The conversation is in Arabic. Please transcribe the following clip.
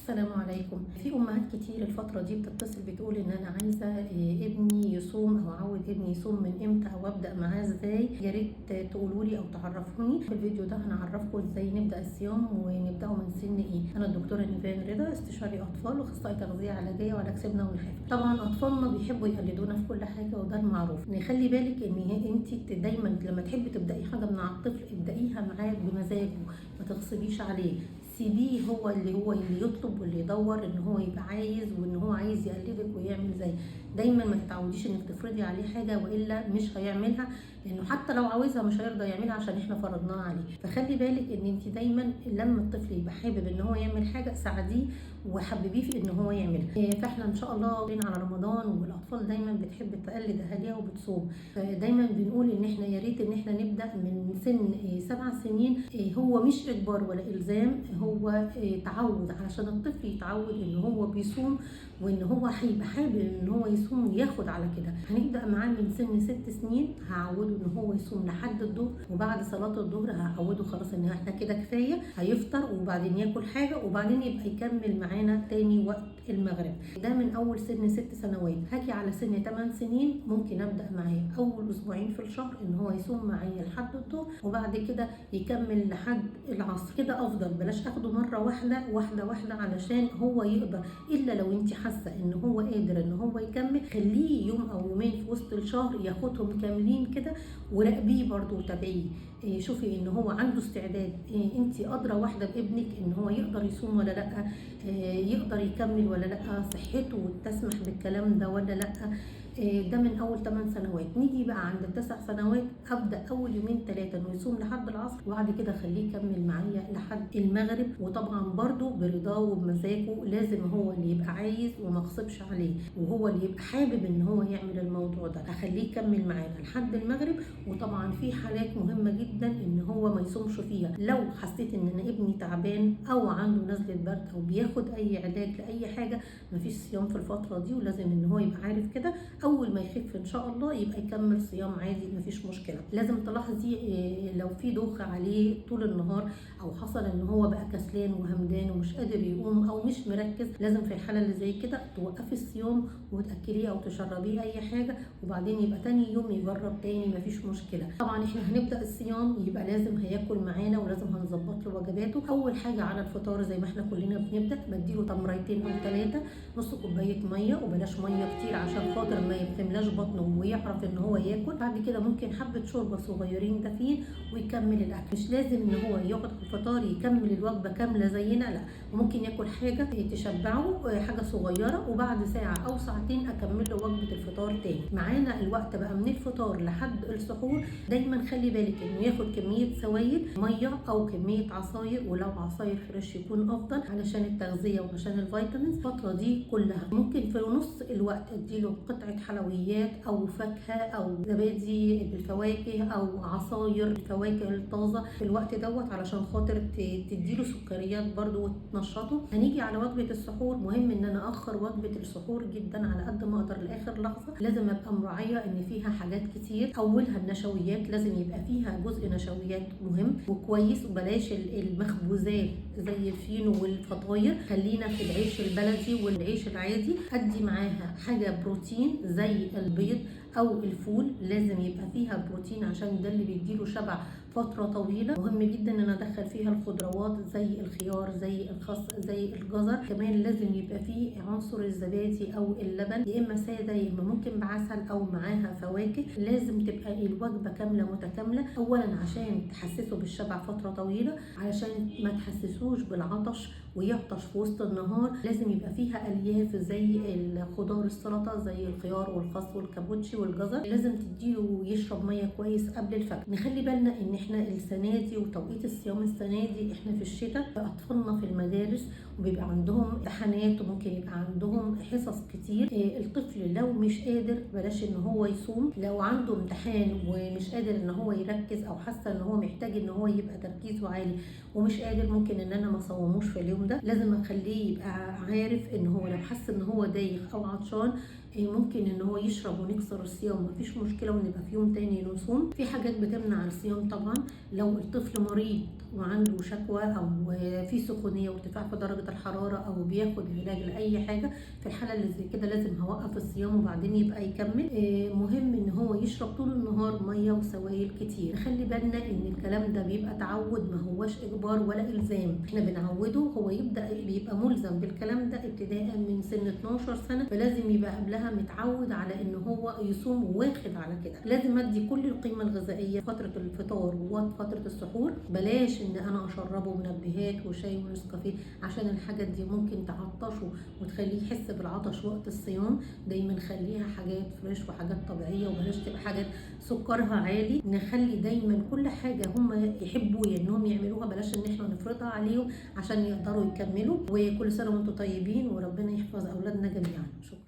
السلام عليكم. في امهات كتير الفتره دي بتتصل بتقول ان انا عايزه ابني يصوم او اعود ابني يصوم من امتى او ابدا معاه ازاي. يا ريت تقولوا لي او تعرفوني. في الفيديو ده هنعرفكم ازاي نبدا الصيام ونبداه من سن ايه. انا الدكتوره نيفان رضا، استشاري اطفال واخصائي تغذيه علاجيه وعلاج سمنه ونحافه. طبعا اطفالنا بيحبوا يقلدونا في كل حاجه وده المعروف. نخلي بالك ان انت دايما لما تحبي تبداي حاجه مع الطفل ابدايها معاه بمزاجه، ما تغصبيش عليه. سيبيه هو اللي يطلب واللي يدور ان هو يبقى عايز وان هو عايز يقلدك ويعمل زي. دايما ما تتعوديش انك تفرضي عليه حاجه والا مش هيعملها، لانه حتى لو عاوزها مش هيرضى يعملها عشان احنا فرضناها عليه. فخلي بالك ان انت دايما لما الطفل يبقى حابب ان هو يعمل حاجه ساعديه وحببيه في ان هو يعملها. فاحنا ان شاء الله داخلين على رمضان والاطفال دايما بتحب تقلد اهاليها وبتصوم، فدايما بنقول ان احنا يا ريت ان احنا نبدا من سن 7 سنين. هو مش اجبار ولا الزام، هو تعود علشان الطفل يتعود ان هو بيصوم وان هو هيبقى حابب ان هو يصوم وياخد على كده. هنبدا معاه من سن 6 سنين، هعوده ان هو يصوم لحد الظهر، وبعد صلاه الظهر هعوده خلاص ان احنا كده كفايه، هيفطر وبعدين ياكل حاجه وبعدين يبقى يكمل معانا تاني وقت المغرب. ده من اول سن 6 سنوات. هاجي على سن 8 سنين ممكن ابدا معاه اول اسبوعين في الشهر ان هو يصوم معايا لحد الظهر وبعد كده يكمل لحد العصر. كده افضل، بلاش اخده مره واحده علشان هو يقدر. الا لو انت حاسه ان هو قادر ان هو يكمل، خليه يوم او يومين في وسط الشهر ياخدهم كاملين كده، وراقبيه برده وتابعيه. شوفي ان هو عنده استعداد. انت ادرى واحده بابنك ان هو يقدر يصوم ولا لا، يقدر يكمل ولا لا، صحته تسمح بالكلام ده ولا لا. ده من اول 8 سنوات. نيجي بقى عند 9 سنوات ابدا اول يومين 3 انه يصوم لحد العصر وبعد كده خليه يكمل معايا لحد المغرب، وطبعا برده برضاه وبمزاجه. لازم هو اللي يبقى عايز وما اغصبش عليه، وهو اللي يبقى حابب ان هو يعمل الموضوع ده. اخليه يكمل معانا لحد المغرب. وطبعا في حالات مهمه جدا ان هو ما يصومش فيها. لو حسيت ان انا ابني تعبان او عنده نزله برد او بياخد اي علاج لاي حاجه، مفيش صيام في الفتره دي، ولازم ان هو يبقى عارف كده. اول ما يخف ان شاء الله يبقى يكمل صيام عادي، مفيش مشكله. لازم تلاحظي لو في دوخه عليه طول النهار او حصل ان هو بقى كسلان وهمدان ومش قادر يقوم او مش مركز، لازم في الحاله اللي زي كده توقفي الصيام وتاكليه او تشربيه اي حاجه، وبعدين يبقى تاني يوم يجرب تاني، مفيش مشكله. طبعا احنا هنبدا الصيام يبقى لازم هياكل معانا ولازم هنظبط له وجباته. اول حاجه على الفطار زي ما احنا كلنا بنبدا، بديله تمرتين او 3، نص كوبايه ميه، وبلاش ميه كتير عشان خاطر ما يبتملاش بطنه ويعرف ان هو ياكل. بعد كده ممكن حبه شوربه صغيرين دافين ويكمل الاكل. مش لازم ان هو يقعد في الفطار يكمل الوجبه كامله زينا، لا، ممكن ياكل حاجه تشبعه، حاجه صغيره، وبعد ساعه او ساعتين اكمل له وجبه الفطار تاني. معانا الوقت بقى من الفطار لحد السحور. دايما خلي بالك انه ياخد كميه سوائل، ميه او كميه عصاير، ولو عصاير فريش يكون افضل علشان التغذيه وعشان الفيتامينز. الفتره دي كلها ممكن في نص الوقت اديله قطعه حلويات او فاكهه او زبادي بالفواكه او عصاير الفواكه الطازه في الوقت دوت علشان خاطر تديله سكريات برده وتنشطه. هنيجي على وجبه السحور. مهم ان انا اخر وجبه السحور جدا على قد ما اقدر لاخر لحظه. لازم ابقى مراعيه ان فيها حاجات كتير. اولها النشويات، لازم يبقى فيها جزء نشويات مهم وكويس، وبلاش المخبوزات زي الفينو والفطاير. خلينا في العيش البلدي والعيش العادي. ادي معاها حاجه بروتين زي البيض او الفول، لازم يبقى فيها بروتين عشان ده اللي بيديله شبع فتره طويله. مهم جدا ان انا ادخل فيها الخضروات زي الخيار زي الخس زي الجزر. كمان لازم يبقى فيه عنصر الزبادي او اللبن، يا اما ساده يا اما ممكن بعسل او معاها فواكه. لازم تبقى الوجبه كامله متكامله، اولا عشان تحسسه بالشبع فتره طويله، علشان ما تحسسوش بالعطش ويعطش في وسط النهار. لازم يبقى فيها الياف زي الخضار السلطه زي الخيار والخس والكابوتشي والجزر. لازم تديله يشرب ميه كويس قبل الفجر. نخلي بالنا ان احنا السنه دي وتوقيت الصيام السنه دي احنا في الشتاء، اطفالنا في المدارس وبيبقى عندهم امتحانات وممكن يبقى عندهم حصص كتير. الطفل لو مش قادر بلاش ان هو يصوم. لو عنده امتحان ومش قادر ان هو يركز او حاسه ان هو محتاج ان هو يبقى تركيزه عالي ومش قادر، ممكن ان انا ما صوموش في اليوم ده. لازم اخليه يبقى عارف ان هو لو حس ان هو دايخ او عطشان ممكن ان هو يشرب ونكسر الصيام مفيش مشكله، ونبقى في يوم تاني نصوم. في حاجات بتمنع الصيام طبعا. لو الطفل مريض وعنده شكوى او في سخونيه وارتفاع في درجه الحراره او بياخد علاج لاي حاجه، في الحاله اللي زي كده لازم هوقف الصيام وبعدين يبقى يكمل. مهم ان هو يشرب طول النهار ميه وسوائل كتير. خلي بالنا ان الكلام ده بيبقى تعود، ما هوش اجبار ولا الزام، احنا بنعوده. هو بيبقى ملزم بالكلام ده ابتداء من سن 12 سنه، فلازم يبقى قبلها متعود على ان هو يصوم وواخد على كده. لازم ادي كل القيمه الغذائيه فتره الفطار وفتره السحور. بلاش ان انا اشربه منبهات وشاي ونسكافيه، عشان الحاجات دي ممكن تعطشه وتخليه يحس بالعطش وقت الصيام. دايما خليها حاجات فريش وحاجات طبيعيه، وبلاش تبقى حاجات سكرها عالي. نخلي دايما كل حاجه هم يحبوا انهم يعملوها، بلاش ان احنا نفرضها عليهم عشان يقدروا يكملوا. وكل سنه وانتم طيبين، وربنا يحفظ اولادنا جميعا. شكرا.